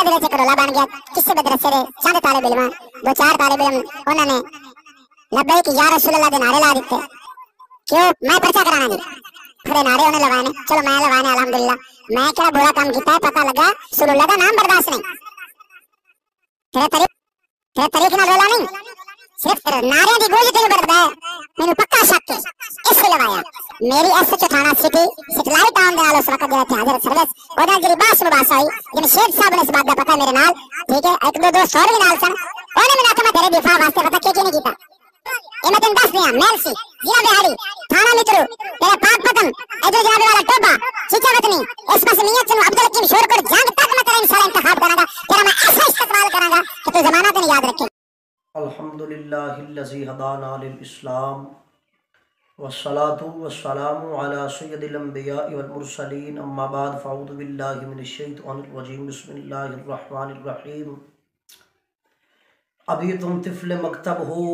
मदरसे करोला बन गया। किससे मदरसे रे चंद तालिब इल्म, दो चार तालिब इल्म उन्होंने लब्बैक या रसूल अल्लाह दे नारे ला दिते। क्यों? मैं पर्चा कराना नहीं, खड़े नारे उन्हें लगाने, चलो मैं लगाने अल्हम्दुलिल्लाह। मैं क्या बुरा काम किया है पता लगा, रसूलुल्लाह का नाम बर्दाश्त नहीं। तेरे तरीक ना रोला नहीं, सिर्फ नारे दी गूंज तेन बढ़दा है। मैनू पक्का शक है इससे लगाया। मेरी एसएचओ थाना सिटी सिटलाई टाउन दे नाल उस वक्त जेड़ा थे हजरत सर्विस ओदा जेरी बास मुबास आई, जिन शेख साहब ने इस बात दा पता मेरे नाल, ठीक है, एक दो दोस्त और भी नाल सन। ओने मैंने आखा मैं तेरे दिफा वास्ते पता के नहीं कीता। ए मैं तेन दस दिया मेलसी जिला बिहाड़ी थाना मित्रू तेरे पाक पतन ए जो जनाब वाला टोबा चीचा वतनी इस पास मियां चलो अब्दुल हकीम शोरकोट जंग तक मैं तेरा इंशाल्लाह इंतखाब करांगा। तेरा मैं ऐसा इस्तेमाल करांगा कि तू जमाना तेन याद रखे। अल्हम्दुलिल्लाहिल्लज़ी हदाना लिल इस्लाम वस्सलातु वस्सलामु अला सय्यदिल अंबिया'i वल मुरसलीन अम्मा बाद फ़अऊज़ु बिल्लाहि मिनश शैतानिर रजीम बिस्मिल्लाहिर रहमानिर रहीम। अभी तुम तिफ़्ल मकतब हो,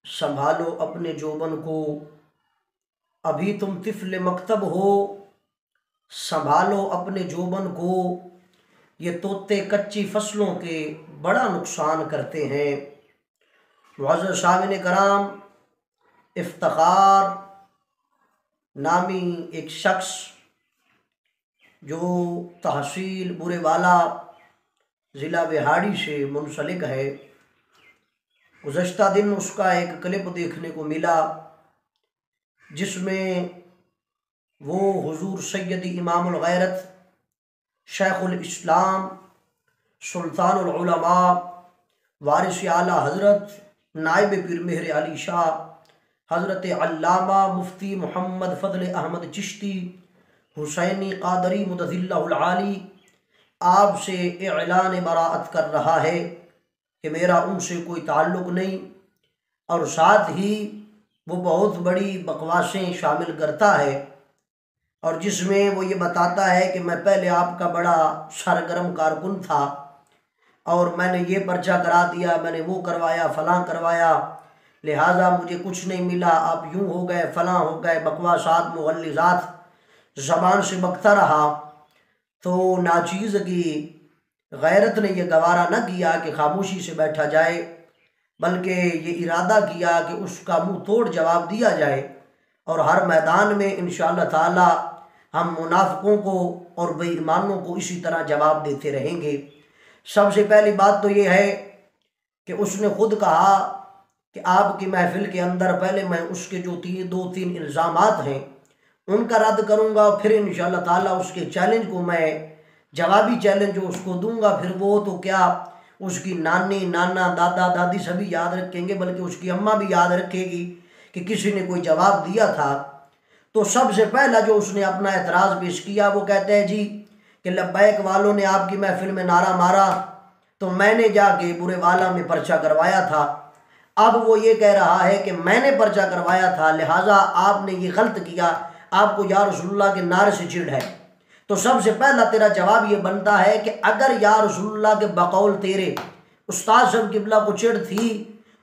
संभालो अपने जोबन को। अभी तुम तिफ़्ल मकतब हो, संभालो अपने जोबन को। ये तोते कच्ची फसलों के बड़ा नुकसान करते हैं। मुअज़्ज़ज़ सामिन कराम, इफ्तिखार नामी एक शख्स जो तहसील बुरेवाला ज़िला बिहाड़ी से मुंसलिक है, गुज़श्ता दिन उसका एक क्लिप देखने को मिला जिसमें वो हुज़ूर सैयदी इमामुल गैरत शेखुल इस्लाम सुल्तानुल उलमा वारिस आला हज़रत नाइब पीर मेहर अली शाह हज़रत अल्लामा मुफ्ती मोहम्मद फ़ज़ल अहमद चिश्ती हुसैनी क़ादरी मुतज़िल्लाहुल आली आपसे एलान बराअत कर रहा है कि मेरा उनसे कोई ताल्लुक़ नहीं, और साथ ही वो बहुत बड़ी बकवासें शामिल करता है और जिसमें वो ये बताता है कि मैं पहले आपका बड़ा सरगर्म कारकुन था और मैंने ये पर्चा करा दिया, मैंने वो करवाया, फ़लाँ करवाया, लिहाजा मुझे कुछ नहीं मिला, आप यूँ हो गए, फ़लाँ हो गए, बकवासात मुग़ल्लिज़ात ज़बान से बकता रहा। तो नाचीज़ की गैरत ने यह गवारा न किया कि खामोशी से बैठा जाए, बल्कि ये इरादा किया कि उसका मुंह तोड़ जवाब दिया जाए और हर मैदान में इंशाअल्लाह ताला हम मुनाफिकों को और बेईमानों को इसी तरह जवाब देते रहेंगे। सबसे पहली बात तो ये है कि उसने ख़ुद कहा कि आपकी महफिल के अंदर पहले मैं उसके जो दो तीन इल्ज़ामात हैं उनका रद्द करूँगा, फिर इंशाअल्लाह ताला उसके चैलेंज को मैं जवाबी चैलेंज जो उसको दूंगा, फिर वो तो क्या उसकी नानी नाना दादा दादी सभी याद रखेंगे, बल्कि उसकी अम्मा भी याद रखेगी कि किसी ने कोई जवाब दिया था। तो सबसे पहला जो उसने अपना एतराज़ पेश किया वो कहते हैं जी कि लब्बैक वालों ने आपकी महफिल में नारा मारा तो मैंने जाके बुरेवाला में पर्चा करवाया था। अब वो ये कह रहा है कि मैंने पर्चा करवाया था लिहाजा आपने ये गलत किया, आपको या रसूलुल्लाह के नारे से चिढ़ है। तो सबसे पहला तेरा जवाब ये बनता है कि अगर या रसूलुल्लाह के बकौल तेरे उस्ताद साहब किबला को चिढ़ थी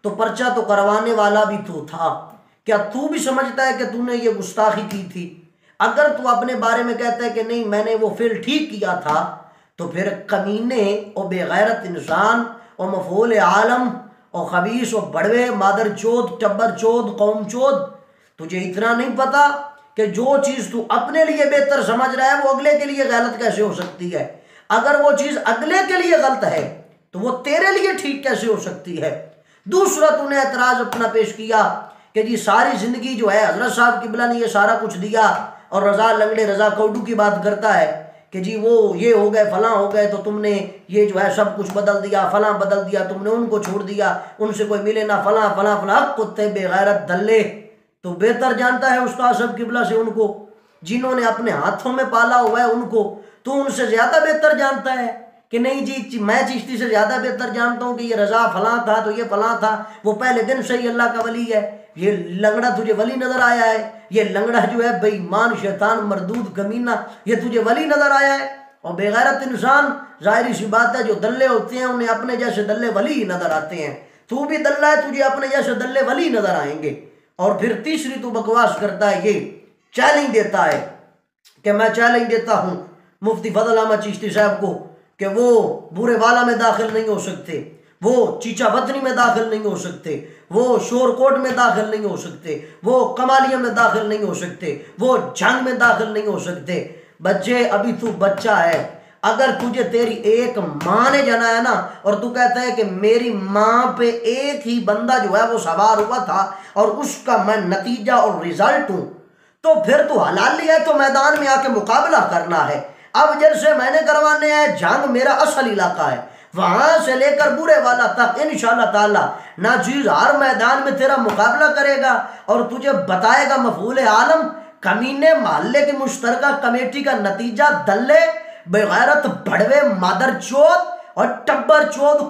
तो पर्चा तो करवाने वाला भी तू था, क्या तू भी समझता है कि तूने ये गुस्ताखी की थी? अगर तू अपने बारे में कहता है कि नहीं मैंने वो फेल ठीक किया था, तो फिर कमीने और बेगैरत इंसान और मफूल आलम और खबीस और बड़वे मादर चोद टब्बर चोद कौम चोद, तुझे इतना नहीं पता कि जो चीज़ तू अपने लिए बेहतर समझ रहा है वो अगले के लिए गलत कैसे हो सकती है? अगर वो चीज़ अगले के लिए गलत है तो वो तेरे लिए ठीक कैसे हो सकती है? दूसरा तूने एतराज़ अपना पेश किया कि जी सारी ज़िंदगी जो है हज़रत साहब किबला ने ये सारा कुछ दिया, और रज़ा लंगड़े रज़ा कौडू की बात करता है कि जी वो ये हो गए फ़लाँ हो गए तो तुमने ये जो है सब कुछ बदल दिया, फ़लाँ बदल दिया, तुमने उनको छोड़ दिया, उनसे कोई मिले ना, फ़लाँ फ़लाँ फ़लाँ। कुत्ते बेगैरत दल्ले, तो बेहतर जानता है उस्ताद साहब किबला से उनको जिन्होंने अपने हाथों में पाला हुआ है उनको, तो उनसे ज़्यादा बेहतर जानता है कि नहीं जी मैं चिश्ती से ज़्यादा बेहतर जानता हूँ कि ये रज़ा फ़लाँ था तो ये फ़लाँ था, वो पहले दिन से ही अल्लाह का वली है। ये लंगड़ा तुझे वली नज़र आया है? ये लंगड़ा जो है बेईमान शैतान मरदूद कमीना, ये तुझे वली नज़र आया है? और बेगैरत इंसान ज़ाहिरी सी बात है जो दल्ले होते हैं उन्हें अपने जैसे दल्ले वली ही नज़र आते हैं। तू भी दल्ला है, तुझे अपने जैसे दल्ले वली नज़र आएंगे। और फिर तीसरी तू बकवास करता है, ये चैलेंज देता है कि मैं चैलेंज देता हूँ मुफ्ती फजल अहमद चिश्ती साहब को कि वो बुरे वाला में दाखिल नहीं हो सकते, वो चीचा वतनी में दाखिल नहीं हो सकते, वो शोरकोट में दाखिल नहीं हो सकते, वो कमालिया में दाखिल नहीं हो सकते, वो जंग में दाखिल नहीं हो सकते। बच्चे अभी तू बच्चा है, अगर तुझे तेरी एक माँ ने जनाया ना और तू कहता है कि मेरी माँ पे एक ही बंदा जो है वो सवार हुआ था और उसका मैं नतीजा और रिजल्ट हूं, तो फिर तू हलाली है तो मैदान में आके मुकाबला करना है। अब जैसे मैंने करवाने हैं जंग, मेरा असल इलाका है, वहां से लेकर बुरे वाला तक इंशाअल्लाह ताला नाजीज हर मैदान में तेरा मुकाबला करेगा और तुझे बताएगा मफूल आलम। कमीने मोहल्ले की मुश्तरका कमेटी का नतीजा दल्ले बेगैरत भड़वे मादरचोद और टब्बर चोद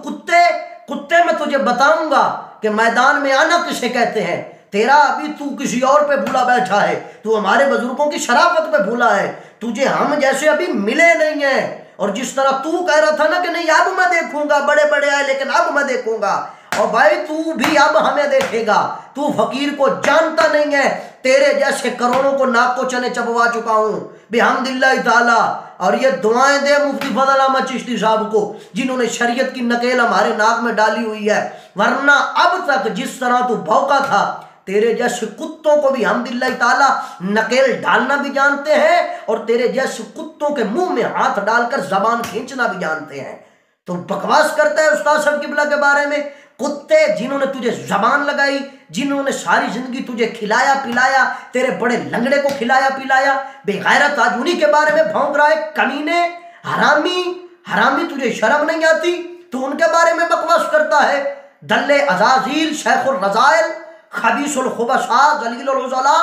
कुत्ते में तुझे बताऊंगा कि मैदान में आना किसे कहते हैं। तेरा अभी तू किसी और पे भूला बैठा है, तू हमारे बुजुर्गों की शराफत पे भूला है, तुझे हम जैसे अभी मिले नहीं है। और जिस तरह तू कह रहा था ना कि नहीं अब मैं देखूंगा, बड़े बड़े आए लेकिन अब मैं देखूंगा, और भाई तू भी अब हमें देखेगा। तू फकीर को जानता नहीं है, तेरे जैसे करोड़ों को नाक को चने चबवा चुका हूं बिहम्दिल्लाह ताला। और ये दुआएं दे मुफ्ती फजल अहमद चिश्ती साहब को जिन्होंने शरीयत की नकेल हमारे नाक में डाली हुई है, वरना अब तक जिस तरह तू भौंका था तेरे जैसे कुत्तों को भी हम्दुलिल्लाह ताला नकेल डालना भी जानते हैं और तेरे जैसे कुत्तों के मुंह में हाथ डालकर जबान खींचना भी जानते हैं। तो बकवास करता है उस्ताद साहब किबला के बारे में। कुत्ते जिन्होंने तुझे जबान लगाई, जिन्होंने सारी जिंदगी तुझे खिलाया पिलाया, तेरे बड़े लंगड़े को खिलाया पिलाया, बेगैरत आज उन्हीं के बारे में भौंक रहा है। कमीने, हरामी तुझे शर्म नहीं आती? तू उनके बारे में बकवास करता है। दल्ले अजाजील, शेखुल रजाइल, खबीसुल खुबसा, जलीलुल उज़ला,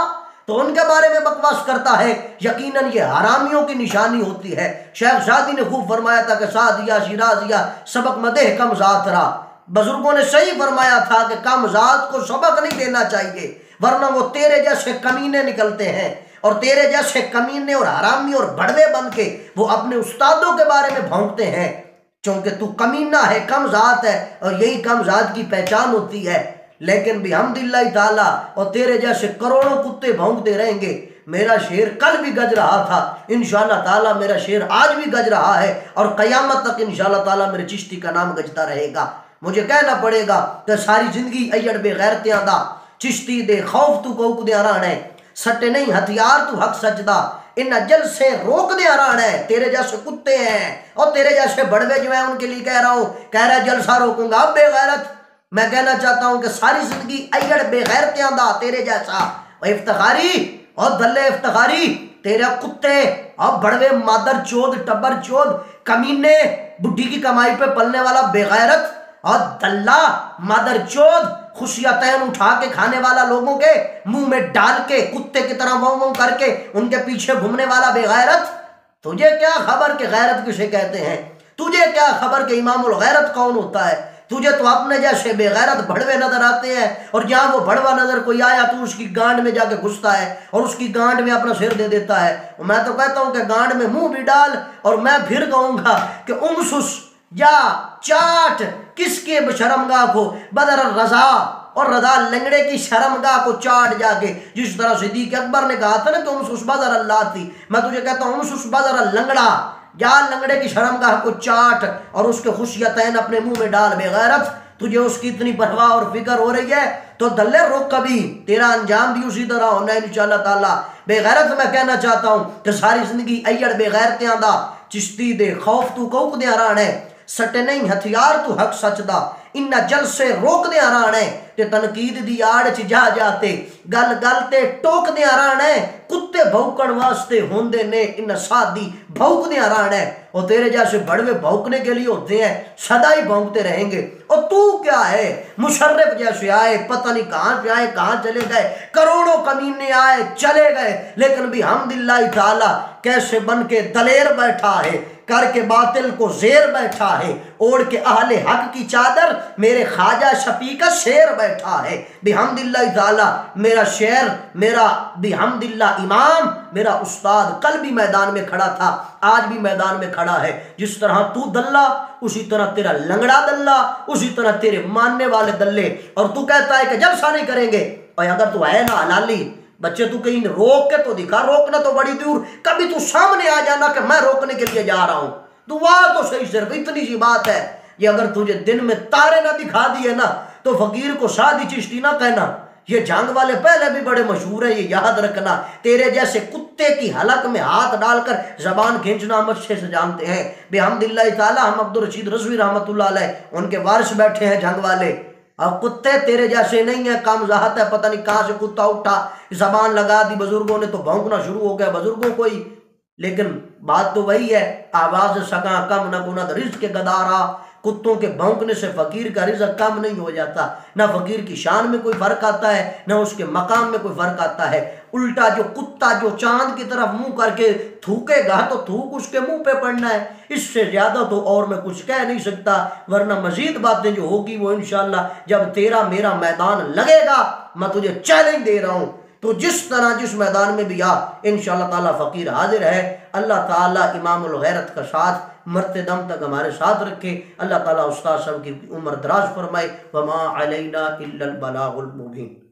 तो उनके बारे में बकवास करता है। यकीनन ये हरामियों की निशानी होती है। शेख सादी ने खूब फरमाया था कि सादिया शिराजिया सबक मदेह कम जात रहा। बुजुर्गों ने सही फरमाया था कि कम जात को सबक नहीं देना चाहिए, वरना वो तेरे जैसे कमीने निकलते हैं और तेरे जैसे कमीने और हरामी और बड़वे बन के वो अपने उस्तादों के बारे में भौंकते हैं। क्योंकि तू कमीना है, कम जात है, और यही कम जात की पहचान होती है। लेकिन भी हम्दुलिल्लाह ताला और तेरे जैसे करोड़ों कुत्ते भौंकते रहेंगे। मेरा शेर कल भी गज रहा था, इंशाअल्लाह ताला मेरा शेर आज भी गज रहा है और कयामत तक इंशाअल्लाह ताला मेरे चिश्ती का नाम गजता रहेगा। मुझे कहना पड़ेगा कि सारी जिंदगी अय्यड़ बेगैरतियां दा चिश्ती दे खौफ तू को दे राणे सट्टे नहीं हथियार तू हक सजदा इन अजल से रोक दे राणे। तेरे जैसे कुत्ते हैं और तेरे जैसे बड़वे जो हैं उनके लिए कह रहा हूं, कह रहा जलसा रोकूंगा। अब बेगैरत मैं कहना चाहता हूं कि सारी जिंदगी अय्यड़ बेगैरतियां दा तेरे जैसा इफ्तिखारी और दल्ले इफ्तिखारी तेरे कुत्ते और बड़वे मादर चोद टब्बर चोद कमीने बुढ़ी की कमाई पे पलने वाला बेगैरत और दल्ला मादर चोद खुशियां तैन उठा के खाने वाला लोगों के मुंह में डाल के कुत्ते की तरह वो वो करके उनके पीछे घूमने वाला बेगैरत। तुझे क्या खबर कि गैरत किसे कहते हैं? तुझे क्या खबर कि इमामुल गैरत कौन होता है? तुझे तो अपने जैसे बेगैरत भड़वे नजर आते हैं और जहां वो भड़वा नजर कोई आया तो उसकी गांड में जाके घुसता है और उसकी गांड में अपना सिर दे देता है। मैं तो कहता हूं कि गांड में मुंह भी डाल। और मैं फिर कहूंगा कि उमसुस या चाट किसके शर्मगाह को बदर रजा और रजा लंगड़े की शर्मगाह को चाट जाके, जिस तरह सिद्दीक अकबर ने कहा था ना कि उमसुस बदर अल्लाह थी, मैं तुझे कहता हूं उमसुस बदर लंगड़ा या लंगड़े की शर्मगाह को चाट और उसके खुशियतैन अपने मुंह में डाल। बेगैरत तुझे उसकी इतनी परवाह और फिक्र हो रही है तो दल्ले रुक कभी तेरा अंजाम भी उसी तरह होना है इंशाअल्लाह ताला। बेगैरत मैं कहना चाहता हूं कि सारी जिंदगी अय्यड़ बेगैरतियां दा चिश्ती दे खौफ तू कौक दे राण है सटे नहीं हथियार तू हक सचदा इन्ना जल से रोक दे राण है ते तनकीद दी आड़ च जा जाते गल गल ते टोक दे राण है कुत्ते भौंकण वास्ते होंदे ने इन सादी भौंक दे राण है। और तेरे जैसे बड़वे भौंकने के लिए होते हैं, सदा ही भौंकते रहेंगे। और तू क्या है? मुशर्रफ जैसे आए पता नहीं कहां से आए कहां चले गए, करोड़ों कमीने आए चले गए, लेकिन भी हम्दुलिल्लाह ताला कैसे बन के दलेर बैठा है, करके बातिल को जेर बैठा है, ओढ़ के अहले हक की चादर मेरे ख्वाजा शफी का शेर बैठा है। बिहम्दिल्लाह ताला मेरा शेर, मेरा बिहम्दिल्लाह इमाम, मेरा उस्ताद कल भी मैदान में खड़ा था, आज भी मैदान में खड़ा है। जिस तरह तू दल्ला उसी तरह तेरा लंगड़ा दल्ला, उसी तरह तेरे मानने वाले दल्ले। और तू कहता है कि जलसा नहीं करेंगे, और अगर तू है ना हलाली बच्चे तू कहीं रोक के तो दिखा, रोकना तो बड़ी दूर, कभी तू सामने आ जाना कि मैं रोकने के लिए जा रहा हूं। दुआ तो सही, सिर्फ इतनी सी बात है, ये अगर तुझे दिन में तारे ना दिखा दिए ना तो फकीर को सादी चिश्ती ना कहना। ये जंग वाले पहले भी बड़े मशहूर है, ये याद रखना। तेरे जैसे कुत्ते की हलक में हाथ डालकर जबान खींचना हम अच्छे से जानते हैं। बेहमदिल्लाह ताला हम अब्दुल रशीद रज़वी रहमतुल्लाह अलैह उनके वारिस बैठे हैं जंग वाले। अब कुत्ते तेरे जैसे नहीं है, काम ज़ाहत है, पता नहीं कहाँ से कुत्ता उठा, जबान लगा दी बुजुर्गों ने तो भौंकना शुरू हो गया बुजुर्गों को ही। लेकिन बात तो वही है, आवाज सका कम न गुना रिज़्क़ के गदारा। कुत्तों के भौंकने से फकीर का रिज़्क़ कम नहीं हो जाता, ना फकीर की शान में कोई फर्क आता है, ना उसके मकाम में कोई फर्क आता है। उल्टा जो कुत्ता जो चांद की तरफ मुंह करके थूकेगा तो थूक उसके मुंह पे पड़ना है, इससे ज्यादा तो और मैं कुछ कह नहीं सकता। वरना मजीद बातें जो होगी वो इंशाल्लाह जब तेरा मेरा मैदान लगेगा, मैं तुझे चैलेंज दे रहा हूं, तो जिस तरह जिस मैदान में भी आ इंशाअल्लाह ताला फकीर हाजिर है। अल्लाह ताला इमामुल गैरत का साथ मरते दम तक हमारे साथ रखे। अल्लाह ताला उस्ताद साहब की उम्र दराज फरमाए। वमा अलैना इल्लल बलागुल मुबीन।